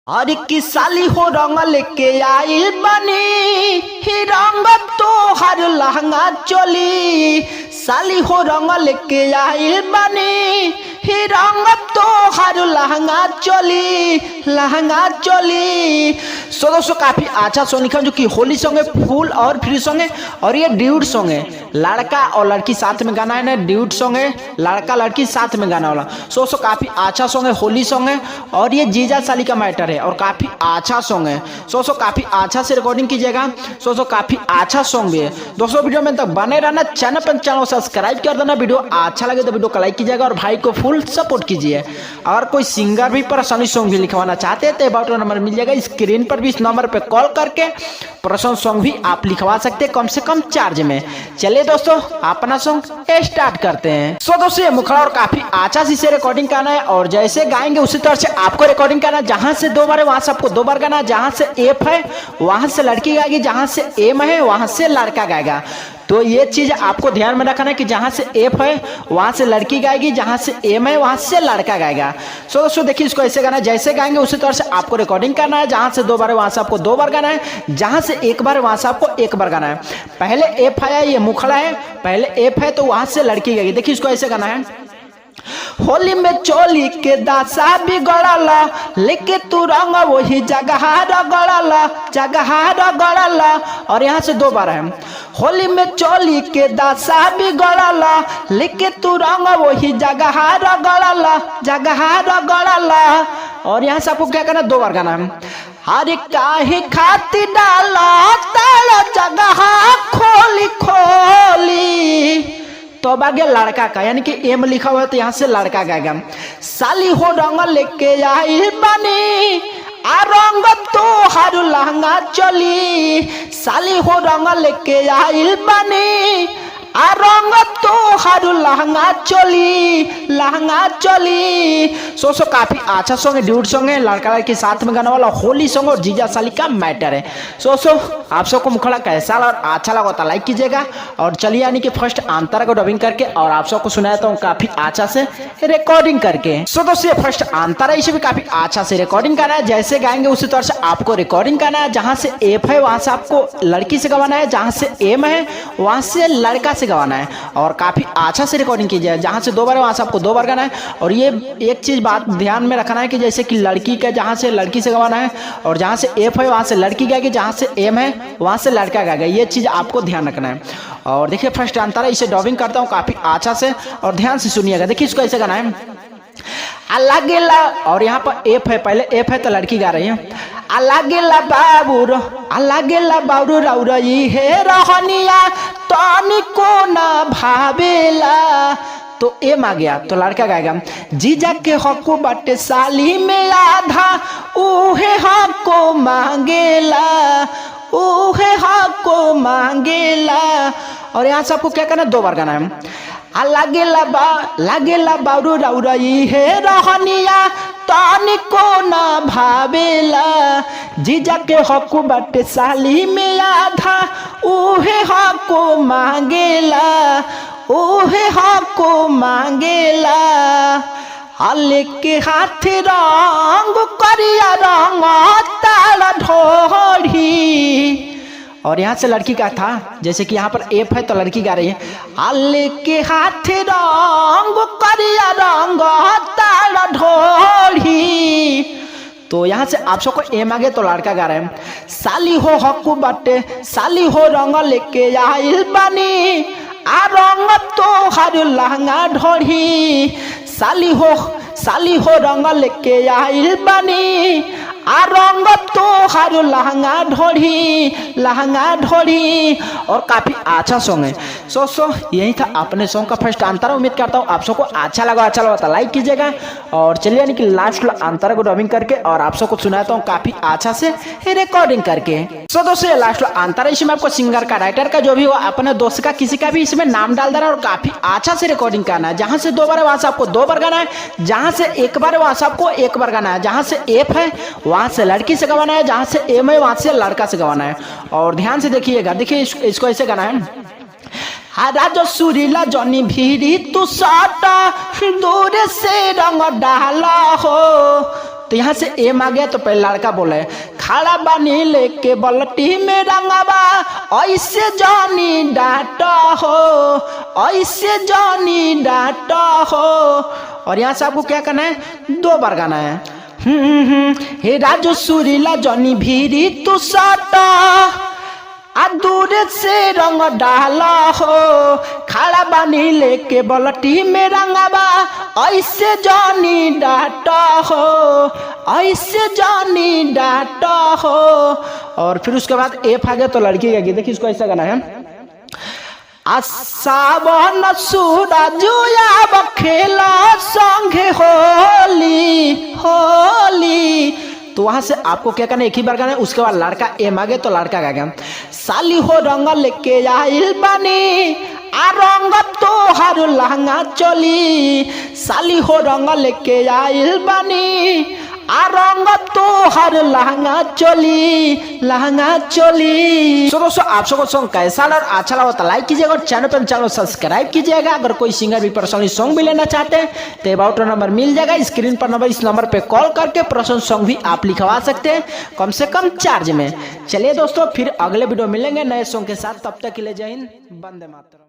अरे की साली हो रंग लेके आई बनी ही रंग तो हर लहंगा चोली। साली हो रंग लेके आई बनी ही रंग तो हर लहंगा चोली। सो दोस्तों काफी अच्छा सॉन्ग लिखा जो कि होली सॉन्ग है, फुल और फ्री सॉन्ग है और ये ड्यूट सॉन्ग है। लड़का और लड़की साथ में गाना है ना, ड्यूट सॉन्ग है, लड़का लड़की साथ में गाना वाला। सो काफी अच्छा सॉन्ग है, होली सॉन्ग है और ये जीजा साली का मैटर है और काफी अच्छा सॉन्ग है। सो काफी अच्छा से रिकॉर्डिंग कीजिएगा। सो काफी अच्छा सॉन्ग भी है दोस्तों। वीडियो में तक बने रहना, चैनल पर चैनल सब्सक्राइब कर देना। वीडियो अच्छा लगे तो वीडियो को लाइक कीजिएगा और भाई को फुल सपोर्ट कीजिए। अगर कोई सिंगर भी पर्सनली सॉन्ग भी लिखवाना चाहते हैं तो अबाउट नंबर मिल जाएगा स्क्रीन पर भी। इस नंबर पर कॉल करके पर्सनल सॉन्ग भी आप लिखवा सकते हैं कम से कम चार्ज में। चलिए दोस्तों अपना सॉन्ग स्टार्ट करते हैं। सो दोस्तों ये मुखड़ा और काफी अच्छा से रिकॉर्डिंग करना है और जैसे गाएंगे उसी तरह से आपको रिकॉर्डिंग करना है। जहां से दो बार है वहां से आपको दो बार गाना है। जहां से एफ है वहां से लड़की गाएगी, जहां से एम है वहां से लड़का गाएगा। तो ये चीज आपको ध्यान में रखना है कि जहां से एफ है वहां से लड़की गाएगी, जहां से एम है वहां से लड़का गाएगा। सो दोस्तों देखिए इसको ऐसे गाना है, जैसे गाएंगे उसी तरह से आपको रिकॉर्डिंग करना है। जहां से दो बार है वहां से आपको दो बार गाना है, जहां से एक बार है वहां से आपको एक बार गाना है। पहले एफ आया, ये मुखड़ा है, पहले एफ है तो वहां से लड़की गाएगी। देखिए इसको ऐसे गाना है। होली में चोली के दासा बिगड़ला, लेके तू रंग वही जगह रगड़ला। और यहाँ से दो बार है। होली में चोली के दासा बिगड़ला, लेके तू रंग वही जगह रगड़ला। और यहाँ से आपको क्या करना, दो बार गाना है। हरे काहे खाती डाला ताला जगह खोली। तो अब आ गया लड़का का, यानी कि एम लिखा हुआ है तो यहाँ से लड़का गाएगा। साली हो रंग लेके आई बनी आ रंग तो हर लहंगा चली। साली हो रंग लेके आई बनी आ रंग तो हर लहंगा चोली। सो काफी अच्छा सॉन्ग है, ड्यूट सॉन्ग है, लड़का लड़की साथ में गाने वाला होली सॉन्ग और जीजा साली का मैटर है। सो आप सबको मुखड़ा कैसा लगा और अच्छा लगा तो लाइक कीजिएगा। और चलिए यानी कि फर्स्ट अंतरा को डबिंग करके और आप सबको सुनाया था काफी अच्छा से रिकॉर्डिंग करके। सो दोस्तों ये फर्स्ट अंतरा इसे भी काफी अच्छा से रिकॉर्डिंग करना है। जैसे गाएंगे उसी तरह से आपको रिकॉर्डिंग करना है। जहां से एफ है वहां से आपको लड़की से गवाना है, जहां से एम है वहां से लड़का से गवाना है और काफी अच्छा से रिकॉर्डिंग कीजिए। जहां से दो बार है वहां से आपको दो बार गाना है। और ये एक चीज बात ध्यान में रखना है कि जैसे कि लड़की का जहां से लड़की से गवाना है और जहां से एफ है वहां से लड़की गाएगी, जहां से एम है वहां से लड़का गाएगा। ये चीज आपको ध्यान रखना है। और देखिए फर्स्ट अंतरा इसे डबिंग करता हूँ काफी अच्छा से और ध्यान से सुनिएगा। देखिए इसको ऐसे गाना है। अल्लाह और यहाँ पर एफ है, पहले एफ है तो लड़की गा रही है। अल्लाह बाबू रौरई है रहनिया तनिको ना भावेला। तो एम आ गया तो लड़का गाएगा। जीजा के हक बाटे साली में आधा उहे हक मांगेला। और यहाँ से आपको क्या करना है, दो बार गाना है। लागेला बाबू रौरई है रहनिया तनिको ना भावेला। जीजा के हक बाटे साली में आधा उहे हक मांगेला। हाले के हाथ रंग करिया रंग ताला ढोढ़ी। और यहाँ से लड़की का था, जैसे कि यहाँ पर एफ है तो लड़की गा रही है। हाले के हाथ रंग करिया रंग ताला ढोढ़ी। तो यहाँ से आप सबको एम आ गया तो लड़का गा रहे हैं। साली हो हक बाटे साली हो रंग लेके आइल बनी आ रंग तो हर लहंगा ढोढ़ी। साली हो रंग लेके आइल बनी आ रंग तो हर लहंगा ढोढ़ी। और काफी अच्छा सॉन्ग है। सो यही था अपने सॉन्ग का फर्स्ट अंतरा। उम्मीद करता हूँ आप सबको अच्छा लगा तो लाइक कीजिएगा। और चलिए यानी कि लास्ट अंतरा को डबिंग करके और आप सबको सुनाता हूँ काफी अच्छा से रिकॉर्डिंग करके। सो दोस्तों ये लास्ट अंतरा, इसमें आपको सिंगर का राइटर का जो भी हो अपने दोस्त का किसी का भी इसमें नाम डाल देना और काफी अच्छा से रिकॉर्डिंग करना है। जहां से दो बार है वहां से आपको दो बार गाना है, जहां से एक बार है वहां से आपको एक बार गाना है, जहां से एफ है वहां से लड़की से गवाना है, जहां से एम है वहां से लड़का से गवाना है। और ध्यान से देखिएगा। देखिए इसको ऐसे गाना है। राजो सुरीला जनी भीरी तू साटा दूर से रंग डाला हो तो यहाँ से एम आ गया। तो पहले लड़का बोले खड़ा बानी लेके बल्टी में रंगवा ऐसे जानी डाटा हो, ऐसे जानी डाटा हो। और यहाँ से आपको क्या करना है, 2 बार गाना है। हे राजू सुरीला जॉनी भीरी तू साटा आ दूर से रंग डाला हो, खड़ा बानी लेके बल्टी में रंगवा ऐसे जानी डाटा हो, ऐसे जानी डाटा हो। और फिर उसके बाद एफ आ गया। तो लड़की का गीत देखिए, इसको ऐसा गाना है। आसावन सूरजुया बखेला संगे होली होली। तो वहां से आपको क्या करना है, एक ही बार गाना है। उसके बाद लड़का एम आ गया। तो लड़का गा गया साली हो रंग लेके आइल बानी आ रंग तोहार लहंगा चोली, साली हो रंग लेके आइल बानी आ रंग तोहार लहंगा चोली, लहंगा चोली। तो दोस्तों आप सबको सॉन्ग कैसा और अच्छा लगा तो लाइक कीजिएगा और चैनल सब्सक्राइब कीजिएगा। अगर कोई सिंगर भी पर्सनली सॉन्ग भी लेना चाहते हैं तो अबाउट नंबर मिल जाएगा स्क्रीन पर नंबर, इस नंबर पे कॉल करके पर्सनल सॉन्ग भी आप लिखवा सकते हैं कम से कम चार्ज में। चलिए दोस्तों फिर अगले वीडियो मिलेंगे नए सॉन्ग के साथ, तब तक के लिए जय हिंद, वंदे मातरम।